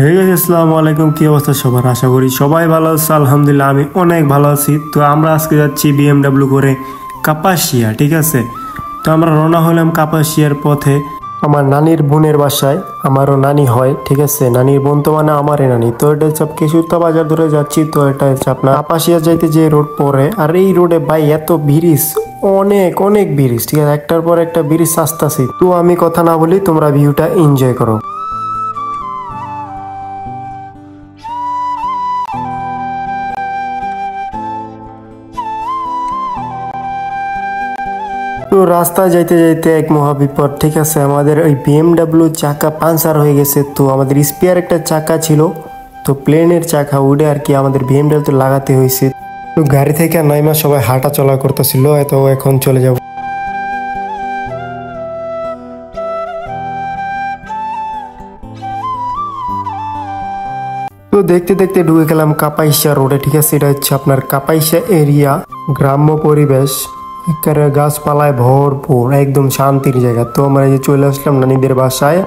Hey guys, আসসালামু আলাইকুম। কি অবস্থা সবার? আশা করি সবাই ভালো আছে। আলহামদুলিল্লাহ আমি অনেক ভালো আছি। তো আমরা আজকে যাচ্ছি বিএমডাব্লিউ করে কাপাসিয়া, ঠিক আছে। তো আমরা রওনা হলাম কাপাসিয়ার পথে আমার নানির বোনের বাসায়। আমারও নানি হয়, ঠিক আছে। নানির বোন তো মানে আমারই নানি। তো এটা হচ্ছে কেশুরতা বাজার ধরে যাচ্ছি। তো এটা হচ্ছে আপনার কাপাসিয়া যাইতে যে রোড পড়ে, আর এই রোডে ভাই এত ব্রিজ, অনেক অনেক ব্রিজ, ঠিক আছে। একটার পর একটা ব্রিজ আসতেছি। তো আমি কথা না বলি, তোমরা ভিউটা এনজয় করো। তো রাস্তায় যাইতে যাইতে এক মহাবিপদ, ঠিক আছে। আমাদের ওই বিএমডাব্লিউ চাকা পাঞ্চার হয়ে গেছে। তো আমাদের স্পেয়ার একটা চাকা ছিল, তো প্লেনের চাকা উঠে আর কি আমাদের বিএমডাব্লিউ লাগাতে হয়েছে। তো গাড়ি থেকে নাইমা সবাই হাঁটা চলা করতেছিল। তো এখন চলে যাব। তো দেখতে দেখতে ঢুকে গেলাম কাপাইশা রোডে, ঠিক আছে। এটা হচ্ছে আপনার কাপাইশা এরিয়া, গ্রাম্য পরিবেশ, একেবারে গাছপালায় ভরপুর, একদম শান্তির জায়গা। তো আমরা এই যে চলে আসলাম নানিদের বাসায়।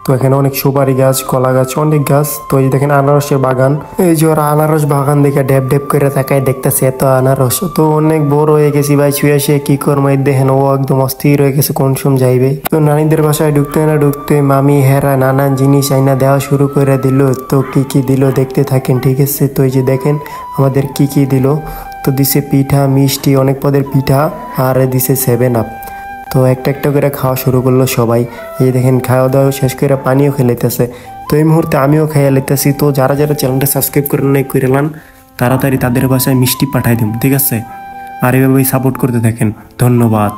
তো এখানে অনেক সুপারি গাছ, কলা গাছ, অনেক গাছ। তো এই যে দেখেন আনারসের বাগান। এই যে ওরা আনারস বাগান দেখে ড্যাব ড্যাব করে তাকায় দেখতেছে এত আনারস। তো অনেক বড় হয়ে গেছি ভাই, শুয়ে শুয়ে কি করবো। এই দেখেন ও একদম অস্থির হয়ে গেছে কোন সময় যাইবে। তো নানিদের বাসায় ঢুকতে না ঢুকতে মামি হেরা নানান জিনিস আইনা দেওয়া শুরু করে দিল। তো কি কি দিল দেখতে থাকেন, ঠিক আছে। তো এই যে দেখেন আমাদের কি কি দিল। তো দিছে পিঠা, মিষ্টি, অনেক পদের পিঠা, আর দিছে 7 আপ। তো একটা একটা করে খাওয়া শুরু করলো সবাই। এই দেখেন খাওয়া দাওয়া শেষ করে পানিও খেলাইতেছে। তো এই মুহূর্তে আমিও খাইয়া লাইতেছি। তো যারা যারা চ্যানেলটা সাবস্ক্রাইব করে নাই করেলাম, তাড়াতাড়ি তাদের বাসায় মিষ্টি পাঠাই দিন, ঠিক আছে। আর এভাবেই সাপোর্ট করতে থাকেন। ধন্যবাদ।